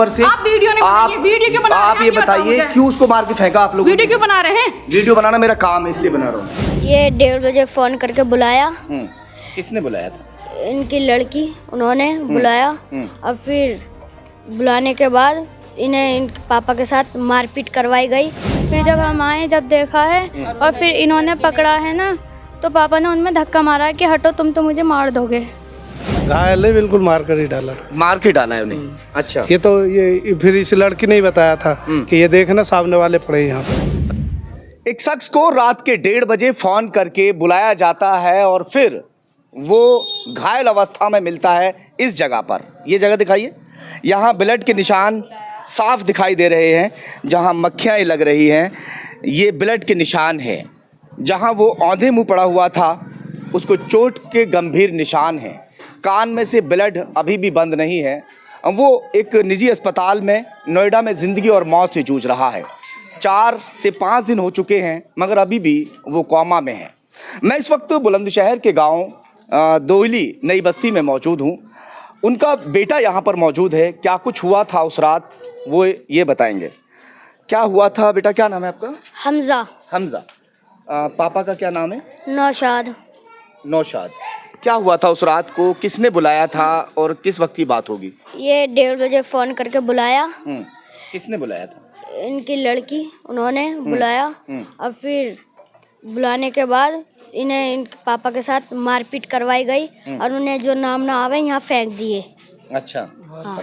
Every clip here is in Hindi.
से आप वीडियो नहीं बनाइए, वीडियो क्यों बना रहे हैं? आप ये बताइए क्यों उसको मार के फेंका आप लोग? वीडियो क्यों बना रहे हैं? वीडियो बनाना मेरा काम है इसलिए बना रहा हूँ। ये 1:30 बजे फ़ोन करके बुलाया, किसने बुलाया था? इनकी लड़की उन्होंने बुलाया। और फिर बुलाने के बाद इन्हें इनके पापा के साथ मारपीट करवाई गई। फिर जब हम आए, जब देखा है और फिर इन्होंने पकड़ा है ना, तो पापा ने उनमें धक्का मारा कि हटो, तुम तो मुझे मार दोगे। घायल है, बिल्कुल मार कर ही डाला था। मार के डाला है उन्हें? अच्छा। ये तो ये फिर इस लड़की ने ही बताया था कि ये देखना सामने वाले पड़े यहाँ पे। एक शख्स को रात के 1:30 बजे फोन करके बुलाया जाता है और फिर वो घायल अवस्था में मिलता है इस जगह पर। ये जगह दिखाइए, यहाँ ब्लड के निशान साफ दिखाई दे रहे हैं। जहाँ मक्खियाँ लग रही हैं ये ब्लड के निशान है। जहाँ वो औंधे मुँह पड़ा हुआ था उसको चोट के गंभीर निशान हैं। कान में से ब्लड अभी भी बंद नहीं है। वो एक निजी अस्पताल में नोएडा में ज़िंदगी और मौत से जूझ रहा है। 4 से 5 दिन हो चुके हैं मगर अभी भी वो कोमा में है। मैं इस वक्त बुलंदशहर के गांव दोहली नई बस्ती में मौजूद हूं। उनका बेटा यहां पर मौजूद है। क्या कुछ हुआ था उस रात वो ये बताएंगे। क्या हुआ था बेटा? क्या नाम है आपका? हमजा। हमजा। पापा का क्या नाम है? नौशाद। नौशाद। क्या हुआ था उस रात को? किसने बुलाया था और किस वक्त की बात होगी? ये 1:30 बजे फ़ोन करके बुलाया, किसने बुलाया था? इनकी लड़की उन्होंने बुलाया। और फिर बुलाने के बाद इन्हें इनके पापा के साथ मारपीट करवाई गई और उन्हें जो नाम ना आवे यहाँ फेंक दिए। अच्छा। हाँ।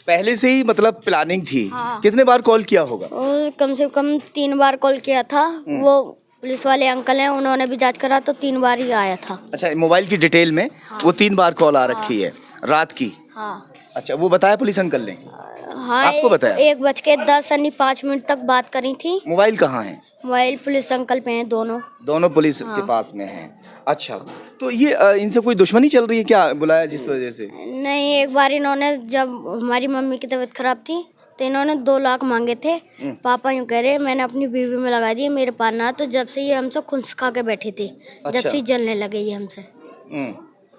पहले से ही मतलब प्लानिंग थी? हाँ। कितने बार कॉल किया होगा? और कम से कम 3 बार कॉल किया था। वो पुलिस वाले अंकल हैं, उन्होंने भी जांच करा तो 3 बार ही आया था। अच्छा, मोबाइल की डिटेल में वो 3 बार कॉल आ रखी है रात की? हाँ। अच्छा, वो बताया पुलिस अंकल ने? हाँ, आपको बताया? 1:10 यानी 5 मिनट तक बात करी थी। मोबाइल कहाँ है? मोबाइल पुलिस अंकल पे हैं दोनों पुलिस के पास में हैं। अच्छा, तो ये इनसे कोई दुश्मनी चल रही है क्या, बुलाया जिस वजह से? नहीं, एक बार इन्होंने जब हमारी मम्मी की तबीयत खराब थी तो इन्होंने 2 लाख मांगे थे। पापा यूँ कह रहे मैंने अपनी बीवी में लगा दिए, मेरे पास ना। तो जब से ये हमसे खुंस खा के बैठी थी। अच्छा। जब से जलने लगे ये हमसे।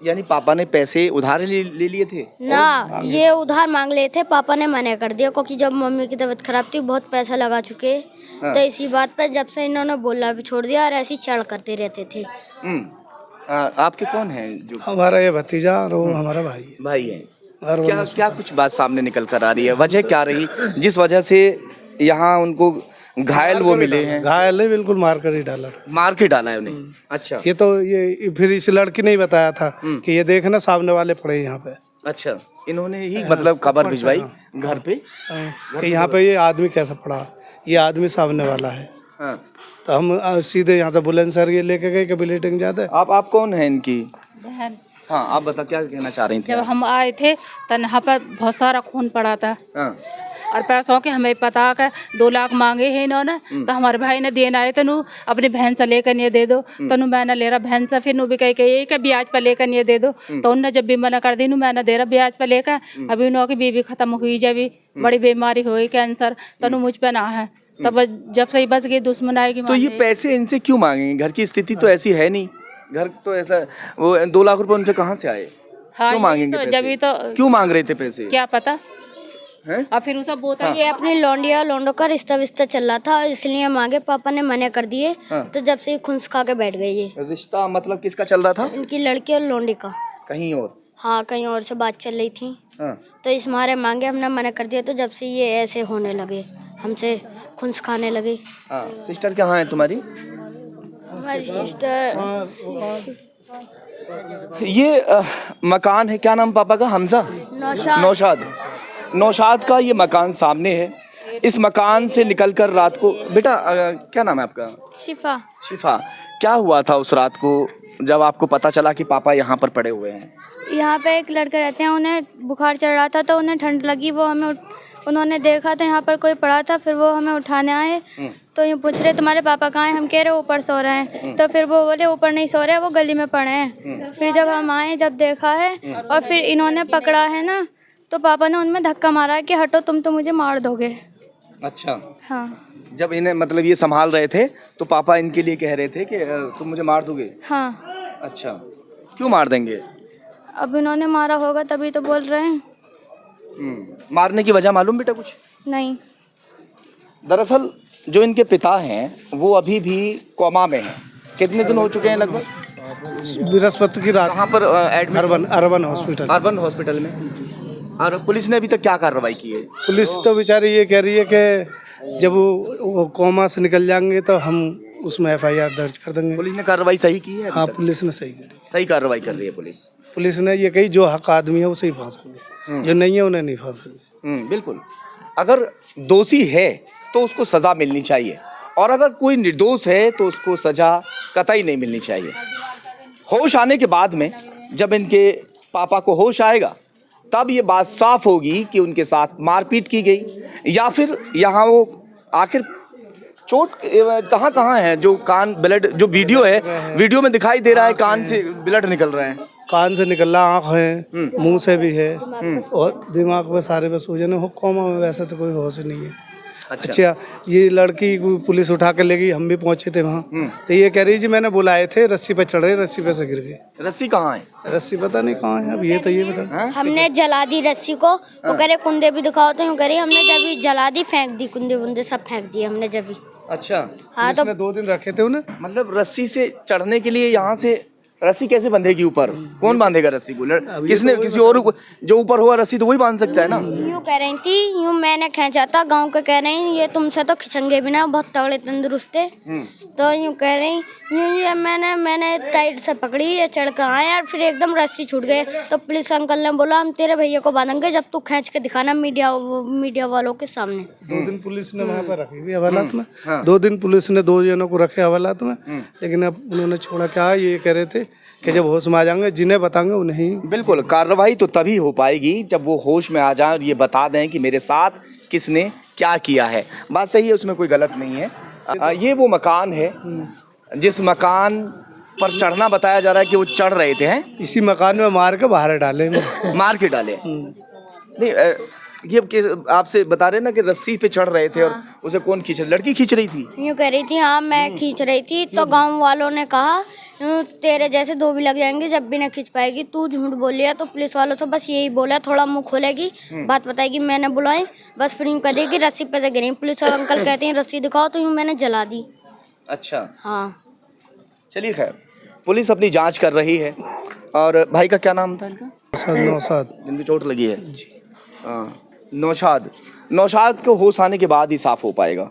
यानी पापा ने पैसे उधार ले लिए थे? ना, ये उधार मांग लिए थे, पापा ने मना कर दिया क्योंकि जब मम्मी की तबीयत खराब थी बहुत पैसा लगा चुके। हाँ। तो इसी बात पर जब से इन्होंने बोलना भी छोड़ दिया और ऐसी चढ़ करते रहते थे। आपके कौन है जो? हमारा ये भतीजा और वो हमारा भाई है। भाई है। और क्या क्या कुछ बात सामने निकल कर आ रही है? वजह क्या रही जिस वजह से यहाँ उनको घायल वो मिले हैं? घायल है, बिल्कुल मार कर ही डाला था। मार के डाला है उन्हें? अच्छा। ये तो ये फिर इस लड़की ने ही बताया था कि ये देखना सामने वाले पड़े यहाँ पे। अच्छा, इन्होंने ही मतलब खबर भिजवाई घर पे कि यहाँ पे ये आदमी कैसे पड़ा, ये आदमी सामने वाला है। हाँ। तो हम सीधे यहाँ से बुलंदशहर ये लेके गए, कभी लेटिंग जाते। आप कौन है इनकी बहन। हाँ, आप बता क्या कहना चाह रही थी? जब हम आए थे तो यहाँ पर बहुत सारा खून पड़ा था। हाँ। और पैसों के हमें पता कि 2 लाख मांगे हैं इन्होंने। तो हमारे भाई ने देना है, तनु अपनी बहन से लेकर ये दे दो। तनु मैंने ले रहा बहन से, फिर नु भी कह के यही कि ब्याज पर लेकर ये दे दो। तो उनने जब भी मना कर दी, नु मैंने दे रहा ब्याज पर लेकर। अभी उन्होंने की बीवी खत्म हुई, जब बड़ी बीमारी हुई कैंसर, तनु मुझ पे ना है। तब जब से ही बच गई, दुश्मन आएगी। तो ये पैसे इनसे क्यों मांगेंगे? घर की स्थिति तो ऐसी है नहीं। घर तो ऐसा, वो 2 लाख रुपए उनसे कहाँ से आए? हाँ, क्यों मांगेंगे तो पैसे? जब तो क्यों मांग रहे थे पैसे? क्या पता हैं? और फिर उसका बोतल ये अपनी लौंडिया लौंडों का रिश्ता विस्ता चल रहा था, इसलिए मांगे। पापा ने मना कर दिए। हाँ। तो जब से खुंस खा के बैठ गई ये। रिश्ता मतलब किसका चल रहा था? इनकी लड़की और लौंडी का। कहीं और? हाँ, कहीं और से बात चल रही थी। हाँ। तो इस मारे मांगे, हमने मना कर दिया। तो जब से ये ऐसे होने लगे, हमसे खुंस खाने लगे। हाँ। सिस्टर कहाँ है तुम्हारी? हमारी सिस्टर ये मकान है, क्या नाम पापा का? हमजा? नौशाद। नौशाद का ये मकान सामने है। इस मकान से निकलकर रात को बेटा क्या नाम है आपका? शिफा। शिफा। क्या हुआ था उस रात को जब आपको पता चला कि पापा यहाँ पर पड़े हुए हैं? यहाँ पे एक लड़के रहते हैं, उन्हें बुखार चढ़ रहा था तो उन्हें ठंड लगी। वो हमें उन्होंने देखा तो यहाँ पर कोई पड़ा था, फिर वो हमें उठाने आए। तो ये पूछ रहे तुम्हारे पापा कहाँ हैं? हम कह रहे ऊपर सो रहे हैं। तो फिर वो बोले ऊपर नहीं सो रहे, वो गली में पड़े हैं। फिर जब हम आए, जब देखा है और फिर इन्होंने पकड़ा है ना, तो पापा ने उनमें धक्का मारा कि हटो, तुम तो मुझे मार दोगे। अच्छा। हाँ। जब इन्हें मतलब ये संभाल रहे थे तो पापा इनके लिए कह रहे थे कि तुम मुझे मार दोगे? हाँ। अच्छा, क्यों मार देंगे? अब इन्होंने मारा होगा तभी तो बोल रहे हैं। मारने की वजह मालूम बेटा कुछ? नहीं। दरअसल जो इनके पिता हैं वो अभी भी कोमा में हैं। कितने दिन हो चुके हैं लगभग? बृहस्पति की रात कहाँ पर admit? Urban hospital. Urban hospital में। और पुलिस ने अभी तक क्या कार्रवाई की है? पुलिस तो बेचारी ये कह रही है कि जब वो कोमा से निकल जाएंगे तो हम उसमें FIR दर्ज कर देंगे। पुलिस ने कार्रवाई सही की है? हाँ, पुलिस ने सही करी। सही कार्रवाई कर रही है पुलिस। पुलिस ने ये कही जो हक आदमी है उसे ही फांसेंगे, जो नहीं है उन्हें नहीं फांसेंगे। बिल्कुल। अगर दोषी है तो उसको सजा मिलनी चाहिए, और अगर कोई निर्दोष है तो उसको सजा कतई नहीं मिलनी चाहिए। होश आने के बाद में जब इनके पापा को होश आएगा तब ये बात साफ होगी कि उनके साथ मारपीट की गई या फिर यहाँ वो आखिर चोट कहाँ कहाँ है। जो कान ब्लड, जो वीडियो है, वीडियो में दिखाई दे रहा है कान से ब्लड निकल रहा है। कान से निकल रहा, आँख है, मुंह से भी है, और दिमाग में सारे में सूजन है। कोमा में वैसे तो कोई होश नहीं है। अच्छा, ये लड़की को पुलिस उठा कर ले गई, हम भी पहुंचे थे वहाँ। तो ये कह रही जी मैंने बुलाए थे, रस्सी पे चढ़ रहे, रस्सी पे से गिर गए। रस्सी कहाँ है? रस्सी पता नहीं कहाँ है, अब ये तो ये बता। हमने जला दी रस्सी को। वो कह रहे कुंदे भी दिखाओ, तो यूँ कह रही हमने जब जला दी, फेंक दी, कुंदे वुंदे सब फेंक दिए हमने जब। अच्छा। हाँ, तो 2 दिन रखे थे उन्हें। मतलब रस्सी से चढ़ने के लिए यहाँ से रस्सी कैसे बंधेगी ऊपर? कौन बांधेगा रस्सी को? किसने? किसी और को जो ऊपर हुआ रस्सी तो वही बांध सकता है ना। यूँ कह रही थी, यूँ मैंने खींचा था, गांव के कह रही ये तुमसे तो खिंचेंगे भी ना, बहुत तगड़े तंदुरुस्त थे। तो यूँ कह रही यूँ ये मैंने टाइट से पकड़ी, ये चढ़ कर आए और फिर एकदम रस्सी छूट गए। तो पुलिस अंकल ने बोला हम तेरे भैया को बांधेंगे जब तू खींच के दिखाना मीडिया वालों के सामने। 2 दिन पुलिस ने वहाँ पर रखी हुई हवालात में। 2 दिन पुलिस ने 2 जनों को रखे हवालात में, लेकिन अब उन्होंने छोड़ा। क्या ये कह रहे थे कि जब होश में आ जाएंगे जिन्हें बताएंगे उन्हें। बिल्कुल, कार्रवाई तो तभी हो पाएगी जब वो होश में आ जाए और ये बता दें कि मेरे साथ किसने क्या किया है। बात सही है, उसमें कोई गलत नहीं है। ये वो मकान है जिस मकान पर चढ़ना बताया जा रहा है कि वो चढ़ रहे थे। हैं इसी मकान में मार के बाहर डाले, मार के डाले। नहीं, ये आपसे बता रहे ना कि रस्सी पे चढ़ रहे थे। और उसे कौन खींच रही? लड़की खींच रही थी? यूँ कह रही थी हाँ मैं खींच रही थी। तो गांव वालों ने कहा तेरे जैसे 2 भी लग जाएंगे जब भी ना खींच पाएगी, तू झूठ बोलिया। तो पुलिस वालों से बस यही बोला, थोड़ा मुंह खोलेगी, बात बताएगी, मैंने बुलाई, बस फिर यूँ कह देगी रस्सी पे से गिरी। पुलिस वाले अंकल कहते हैं रस्सी दिखाओ, तो यूँ मैंने जला दी। अच्छा, हाँ। चलिए खैर, पुलिस अपनी जांच कर रही है। और भाई का क्या नाम था इनका? नौशाद। जिनकी चोट लगी है जी। नौशाद को होश आने के बाद ही साफ हो पाएगा।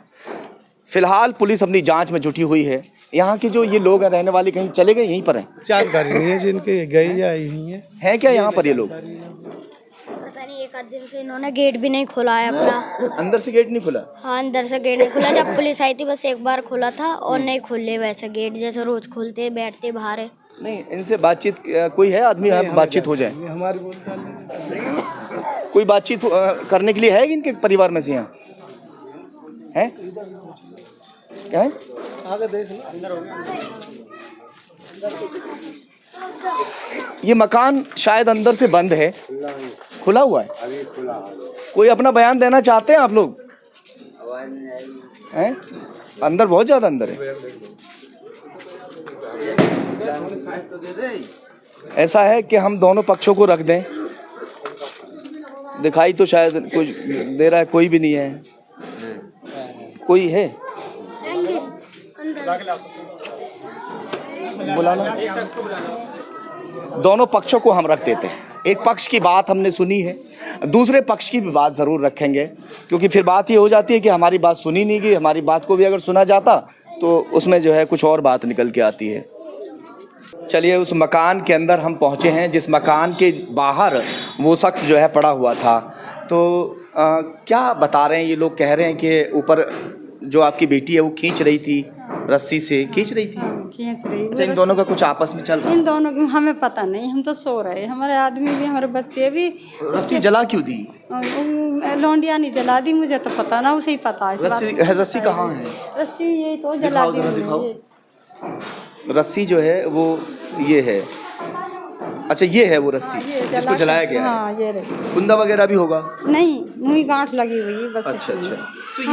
फिलहाल पुलिस अपनी जांच में जुटी हुई है। यहाँ के जो ये लोग हैं रहने वाले कहीं चले गए, यहीं पर हैं? जानकारी नहीं है जिनके गए या यहीं हैं क्या यहाँ पर ये लोग? पता नहीं, एक आध दिन से इन्होंने गेट भी नहीं खोला है अपना। अंदर से गेट नहीं खुला? हाँ, अंदर से गेट नहीं खुला। जब पुलिस आई थी बस एक बार खोला था और नहीं खोले वैसे गेट, जैसे रोज खोलते बैठते बाहर है। नहीं, इनसे बातचीत कोई है आदमी है, बातचीत हो जाए? हमारी बोलचाल कोई बातचीत करने के लिए है इनके परिवार में से? यहाँ है क्या है? आगे देख लो। ये मकान शायद अंदर से बंद है, खुला हुआ है। अभी खुला है। कोई अपना बयान देना चाहते हैं आप लोग? हैं? अंदर बहुत ज्यादा अंदर है। ऐसा है कि हम दोनों पक्षों को रख दें। दिखाई तो शायद कुछ दे रहा है, कोई भी नहीं है। कोई है? बुलाना। दोनों पक्षों को हम रख देते हैं। एक पक्ष की बात हमने सुनी है, दूसरे पक्ष की भी बात ज़रूर रखेंगे, क्योंकि फिर बात ये हो जाती है कि हमारी बात सुनी नहीं गई। हमारी बात को भी अगर सुना जाता तो उसमें जो है कुछ और बात निकल के आती है। चलिए, उस मकान के अंदर हम पहुँचे हैं जिस मकान के बाहर वो शख्स जो है पड़ा हुआ था। तो क्या बता रहे हैं ये लोग? कह रहे हैं कि ऊपर जो आपकी बेटी है वो खींच रही थी, रस्सी से खींच रही थी। खींच रही। अच्छा, इन दोनों का कुछ आपस में चल रहा है? इन दोनों की हमें पता नहीं, हम तो सो रहे, हमारे आदमी भी हमारे बच्चे भी। रस्सी जला क्यों दी? लौंडिया नहीं जला दी, मुझे तो पता ना, उसे ही पता है। रस्सी कहाँ है? रस्सी यही तो जला दी। रस्सी जो है वो ये है। अच्छा, ये है वो रस्सी जिसको जलाया गया है। हाँ, ये रही। कुंदा वगैरह भी होगा? नहीं, मुँह गांठ लगी हुई है बस। अच्छा अच्छा। तो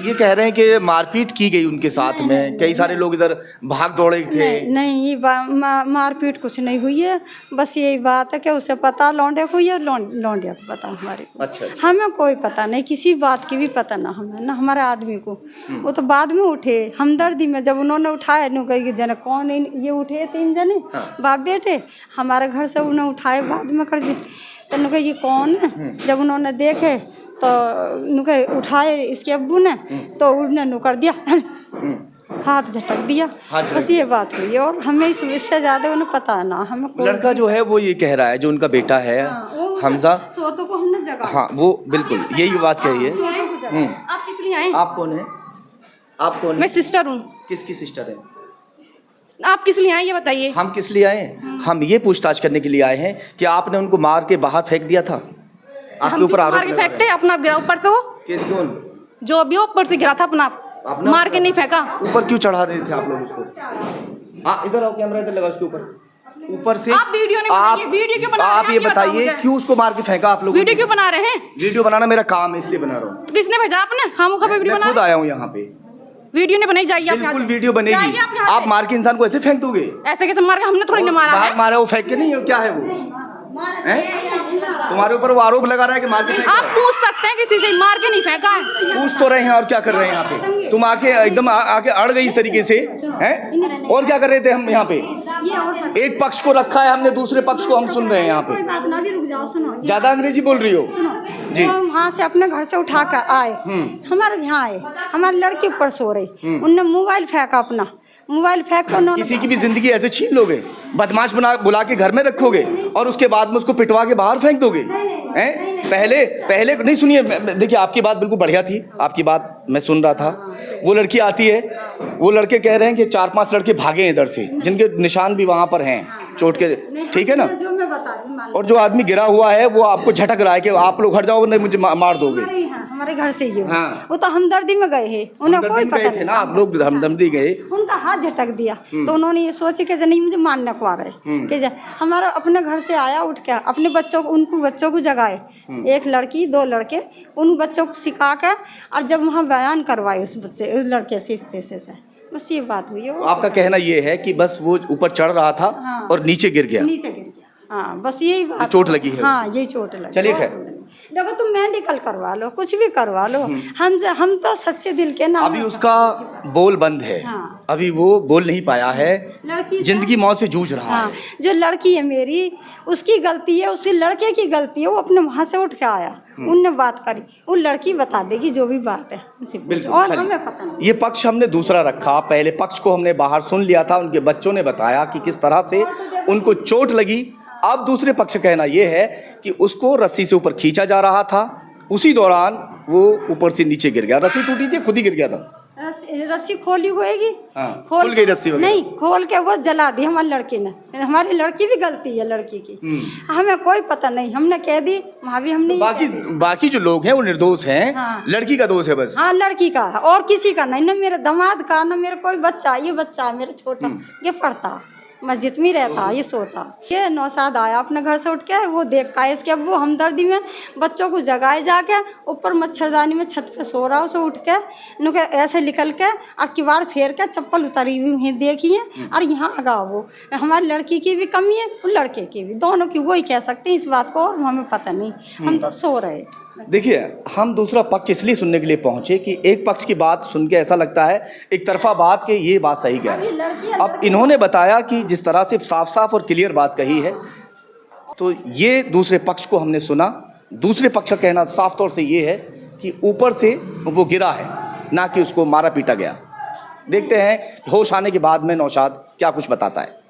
ये कह रहे हैं कि मारपीट की गई उनके साथ में, कई सारे लोग इधर भाग दौड़े थे। नहीं ये मारपीट कुछ नहीं हुई है, बस यही बात है कि उसे पता लौंडे को या लौंडिया को पता हमारे को। अच्छा अच्छा। हमें कोई पता नहीं, किसी बात की भी पता ना हमें ना हमारे आदमी को। वो तो बाद में उठे हमदर्दी में, जब उन्होंने उठाया नु कही जने कौन ये उठे 3 जने बाप बेटे हमारे घर से उन्हें उठाए बाद में कर दी। तो नु ये कौन है, जब उन्होंने देखे तो नुके उठाए इसके अब्बू ने, तो उन्होंने नु कर दिया हाथ झटक दिया, बस ये बात हुई। और हमें इससे ज्यादा उन्हें पता ना। हमें लड़का जो है वो ये कह रहा है, जो उनका बेटा है हमजा, सोतों को हमने जगह। हाँ वो बिल्कुल यही बात कही है। आप किस लिए आए? आप कौन है? आप कौन? मैं सिस्टर हूँ। किसकी सिस्टर है? आप किस लिए आए ये बताइए। हम किस लिए आए हैं? हम ये पूछताछ करने के लिए आए हैं कि आपने उनको मार के बाहर फेंक दिया था। आपके ऊपर आरोप लगा है। फेंकते अपना गिरा ऊपर से, वो कौन? जो अभी ऊपर से गिरा था अपना मार के नहीं फेंका। ऊपर क्यों चढ़ा रहे थे आप लोग उसको? इधर आओ, कैमरा इधर लगा उसके ऊपर से। आप वीडियो नहीं बनाइए, वीडियो क्यों बना रहे हैं? आप ये बताइए क्यों उसको मार के फेंका आप लोग? वीडियो क्यों बना रहे हैं? वीडियो बनाना मेरा काम है इसलिए बना रहा हूँ। तो किसने भेजा आपने? खामोखा पे वीडियो मैं बना। खुद आया हूँ यहाँ पे। वीडियो नहीं बनाई जाइए। बिल्कुल वीडियो बनेगी। आप मार के इंसान को ऐसे फेंक दोगे? ऐसे कैसे मार के? हमने थोड़ी ना मारा है। मारा वो फेंक के नहीं है, क्या है वो? तुम्हारे ऊपर वो आरोप लगा रहा है कि मार के फेंका आप पूछ सकते हैं किसी से, मार के नहीं फेंका है। पूछ तो रहे हैं, और क्या कर रहे हैं यहाँ पे? तुम आके एकदम आके अड़ गई इस तरीके से हैं? और क्या कर रहे थे हम यहाँ पे? एक पक्ष को रखा है हमने, दूसरे पक्ष को हम सुन रहे हैं यहाँ पे। ज्यादा अंग्रेजी बोल रही हो जी। वहाँ से अपने घर से उठा कर आए, हमारे यहाँ आए, हमारी लड़की ऊपर सो रही, उनने मोबाइल फेंका, अपना मोबाइल फेंक कर उन्होंने। किसी की भी जिंदगी ऐसे छीन लोगे? बदमाश बुला के घर में रखोगे और उसके बाद में उसको पिटवा के बाहर फेंक दोगे? हैं? पहले नहीं, सुनिए, देखिए आपकी बात बिल्कुल बढ़िया थी, आपकी बात मैं सुन रहा था। वो लड़की आती है, वो लड़के कह रहे हैं कि 4-5 लड़के भागे इधर से, जिनके निशान भी वहाँ पर हैं चोट के, ठीक है ना? जो मैं बता रही, और जो आदमी गिरा हुआ है वो आपको झटक रहा है कि आप लोग हट जाओ नहीं मुझे मार दोगे। हमारे घर से ही हो। हाँ। वो तो हमदर्दी में गए हैं, उन्हें कोई पता नहीं ना, आप लोग हमदर्दी गए, उनका हाथ झटक दिया तो उन्होंने ये सोचे कि नहीं मुझे मारने को आ रहे कि हमारा अपने घर से आया, उठ के अपने बच्चों को, उनको बच्चों को जगाए, 1 लड़की 2 लड़के, उन बच्चों को सिखा के, और जब वहाँ बयान करवाए उस बच्चे उस लड़के से बस ये बात हुई है। आपका कहना ये है कि बस वो ऊपर चढ़ रहा था और नीचे गिर गया? नीचे गिर गया, हाँ बस यही बात। चोट लगी है? हाँ यही चोट लगी। चलिए खैर, देखो तुम मेडिकल करवा लो, कुछ भी करवा लो, हम तो सच्चे दिल के ना। अभी उसका बोल बंद है। हाँ। अभी वो बोल नहीं पाया है, लड़की जिंदगी मौत से जूझ रहा हाँ, है। जो लड़की है मेरी, उसकी गलती है, उसी लड़के की गलती है, वो अपने वहाँ से उठ के आया, उनने बात करी, वो लड़की बता देगी जो भी बात है उनसे पूछो, और हमें पता नहीं। ये पक्ष हमने दूसरा रखा, पहले पक्ष को हमने बाहर सुन लिया था, उनके बच्चों ने बताया कि किस तरह से उनको चोट लगी। अब दूसरे पक्ष कहना ये है कि उसको रस्सी से ऊपर खींचा जा रहा था, उसी दौरान वो ऊपर से नीचे गिर गया, रस्सी टूटी थी, खुद ही गिर गया था। रस्सी खोली होएगी, खोल गई रस्सी वगैरह? नहीं, खोल के वो जला दी हमारी लड़की ने। हमारी लड़की भी गलती है, लड़की की हमें कोई पता नहीं, हमने कह दी वहाँ भी हमने। बाकी जो लोग हैं वो निर्दोष हैं। हाँ। लड़की का दोष है बस। हाँ लड़की का, और किसी का नहीं, न मेरे दामाद का, न मेरा कोई बच्चा, ये बच्चा है मेरा छोटा, ये पढ़ता मस्जिद में रहता, ये सोता। ये नौशाद आया अपने घर से उठ के, वो देख का इसके अब वो हमदर्दी में बच्चों को जगाए जाके, ऊपर मच्छरदानी में छत पे सो रहा, उसे उठ के नुके ऐसे निकल के और किवाड़ फेर के चप्पल उतारी हुई हैं देखिए, और यहाँ आगा वो हमारी लड़की की भी कमी है, और लड़के की भी, दोनों की वही कह सकते हैं इस बात को, और हमें पता नहीं, हम तो सो रहे। देखिए, हम दूसरा पक्ष इसलिए सुनने के लिए पहुंचे कि एक पक्ष की बात सुन के ऐसा लगता है एक तरफा बात कि ये बात सही कह रहे हैं। अब इन्होंने बताया कि जिस तरह से साफ साफ और क्लियर बात कही है, तो ये दूसरे पक्ष को हमने सुना। दूसरे पक्ष का कहना साफ तौर से ये है कि ऊपर से वो गिरा है, ना कि उसको मारा पीटा गया। देखते हैं होश आने के बाद में नौशाद क्या कुछ बताता है।